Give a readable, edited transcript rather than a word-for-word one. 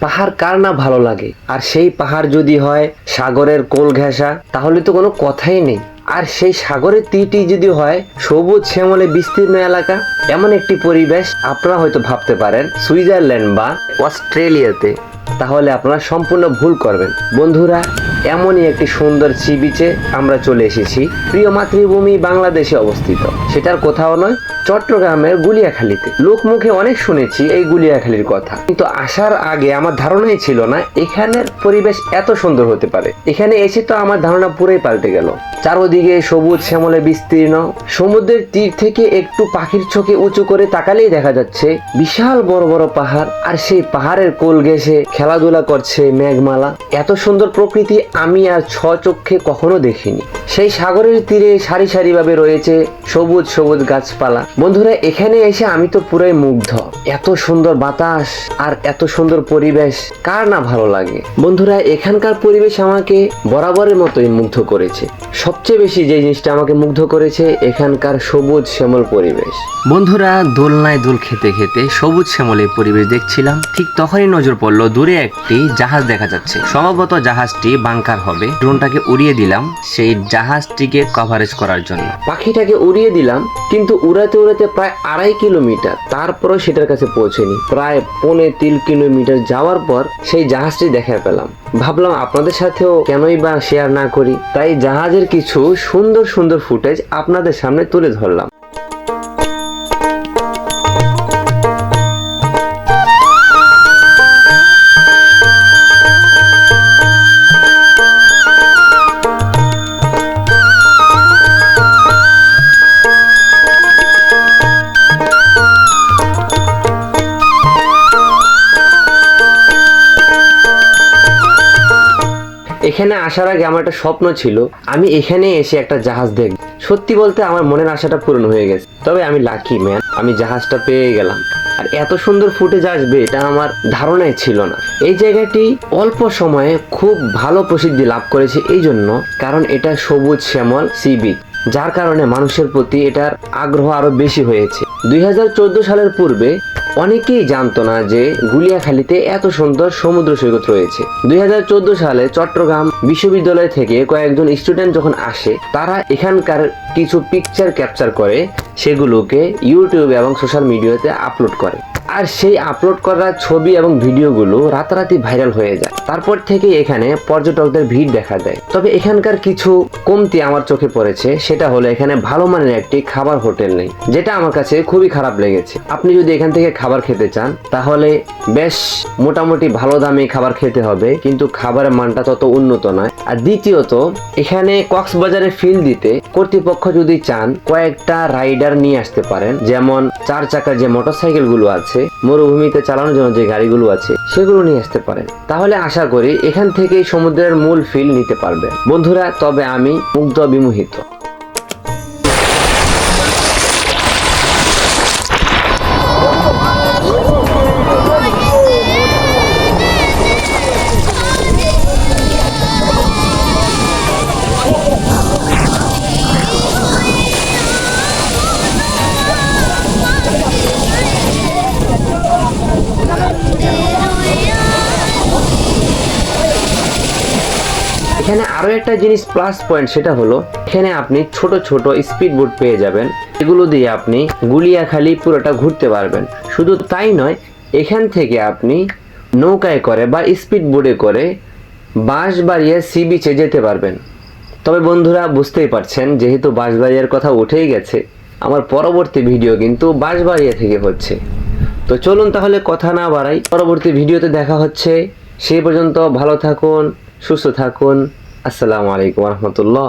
পাহাড় কার না ভালো লাগে, আর সেই পাহাড় যদি হয় সাগরের কোল ঘেঁষা, তাহলে তো কোনো কথাই নেই। আর সেই সাগরের তীরটি যদি হয় সবুজ শ্যামলে বিস্তীর্ণ এলাকা, এমন একটি পরিবেশ আপনারা হয়তো ভাবতে পারেন সুইজারল্যান্ড বা অস্ট্রেলিয়াতে, তাহলে আপনারা সম্পূর্ণ ভুল করবেন। বন্ধুরা, এমনই একটি সুন্দর সি বিচে আমরা চলে এসেছি। প্রিয় মাতৃভূমি বাংলাদেশে অবস্থিত, সেটার কোথাও নয়, চট্টগ্রামের গুলিয়াখালীতে। লোকমুখে অনেক শুনেছি এই গুলিয়াখালীর কথা, কিন্তু আসার আগে আমার ধারণাই ছিল না এখানের পরিবেশ এত সুন্দর হতে পারে। এখানে এসে তো আমার ধারণা পুরোই পাল্টে গেল। চারদিকে সবুজ শ্যামলে বিস্তীর্ণ, সমুদ্রের তীর থেকে একটু পাখির চোখে উঁচু করে তাকালেই দেখা যাচ্ছে বিশাল বড় বড় পাহাড়, আর সেই পাহাড়ের কোল ঘেঁষে খেলাধুলা করছে মেঘমালা। এত সুন্দর প্রকৃতি আমি আর চোখে কখনো দেখিনি। সেই সাগরের তীরে সারি সারি ভাবে রয়েছে সবুজ সবুজ গাছপালা। বন্ধুরা, এখানে এসে আমি তো পুরোই মুগ্ধ। এত সুন্দর বাতাস আর এত সুন্দর পরিবেশ কার না ভালো লাগে। বন্ধুরা, এখানকার পরিবেশ আমাকে বরাবরের মতোই মুগ্ধ করেছে। সবচেয়ে বেশি যে জিনিসটা আমাকে মুগ্ধ করেছে এখানকার সবুজ শ্যামল পরিবেশ। বন্ধুরা, দোলনায় দোল খেতে খেতে সবুজ শ্যামল এই পরিবেশ দেখছিলাম, ঠিক তখনই নজর পড়লো দূরে একটি জাহাজ দেখা যাচ্ছে। সম্ভবত জাহাজটি বাংকার হবে। ড্রোনটাকে উড়িয়ে দিলাম সেই জাহাজটিকে কভারেজ করার জন্য। পাখিটাকে উড়িয়ে দিলাম, কিন্তু উড়াতে উড়াতে প্রায় 2.5 কিলোমিটার, তারপরে সেটার কাছে পৌঁছেনি। প্রায় 3.25 কিলোমিটার যাওয়ার পর সেই জাহাজটি দেখা পেলাম। ভাবলাম আপনাদের সাথেও কেনই বা শেয়ার না করি, তাই জাহাজের কিছু সুন্দর সুন্দর ফুটেজ আপনাদের সামনে তুলে ধরলাম। এখানে আসার আগে আমার একটা স্বপ্ন ছিল, আমি এখানে এসে একটা জাহাজ দেখব। সত্যি বলতে আমার মনের আশাটা পূরণ হয়ে গেছে। তবে আমি লাকি ম্যান, আমি জাহাজটা পেয়ে গেলাম। আর এত সুন্দর ফুটেজ আসবে এটা আমার ধারণাই ছিল না। এই জায়গাটি অল্প সময়ে খুব ভালো প্রসিদ্ধি লাভ করেছে এই জন্য কারণ এটা সবুজ শ্যামল সি বিচ, যার কারণে মানুষের প্রতি এটার আগ্রহ আরো বেশি হয়েছে। 2014 সালের পূর্বে অনেকেই জানতো না যে গুলিয়াখালীতে এত সুন্দর সমুদ্র সৈকত রয়েছে। 2014 সালে চট্টগ্রাম বিশ্ববিদ্যালয় থেকে কয়েকজন স্টুডেন্ট যখন আসে, তারা এখানকার কিছু পিকচার ক্যাপচার করে সেগুলোকে ইউটিউব এবং সোশ্যাল মিডিয়াতে আপলোড করে। আর সেই আপলোড করা ছবি এবং ভিডিওগুলো রাতারাতি ভাইরাল হয়ে যায়। তারপর থেকে এখানে পর্যটকদের ভিড় দেখা দেয়। তবে এখানকার কিছু কমতি আমার চোখে পড়েছে, সেটা হলো এখানে ভালো মানের একটি খাবার হোটেল নেই, যেটা আমার কাছে খুবই খারাপ লেগেছে। আপনি যদি এখান থেকে খাবার খেতে চান তাহলে বেশ মোটামুটি ভালো দামে খাবার খেতে হবে, কিন্তু খাবারের মানটা তত উন্নত নয়। আর দ্বিতীয়ত, এখানে কক্সবাজারে ফিল দিতে কর্তৃপক্ষ যদি চান কয়েকটা রাইডার নিয়ে আসতে পারেন, যেমন 4 চাকার যে মোটরসাইকেল গুলো আছে, মরুভূমিতে চালানোর জন্য যে গাড়িগুলো আছে সেগুলো নিয়ে আসতে পারেন। তাহলে আশা করি এখান থেকেই সমুদ্রের মূল ফিল নিতে পারবেন। বন্ধুরা, তবে আমি মুগ্ধ বিমোহিত। এখানে আরো একটা জিনিস প্লাস পয়েন্ট, সেটা হলো এখানে আপনি ছোট ছোট স্পিড বোট পেয়ে যাবেন। এগুলো দিয়ে আপনি গুলিয়াখালী পুরোটা ঘুরতে পারবেন। শুধু তাই নয়, এখান থেকে আপনি নৌকায় করে বা স্পিড বোটে করে বাঁশবাড়িয়া সি বিচে যেতে পারবেন। তবে বন্ধুরা, বুঝতেই পারছেন যেহেতু বাঁশবাড়িয়ার কথা উঠেই গেছে, আমার পরবর্তী ভিডিও কিন্তু বাঁশবাড়িয়া থেকে হচ্ছে। তো চলুন তাহলে কথা না বাড়াই, পরবর্তী ভিডিওতে দেখা হচ্ছে। সেই পর্যন্ত ভালো থাকুন, সুস্থ থাকুন। আসসালামু আলাইকুম ওয়া রাহমাতুল্লাহ।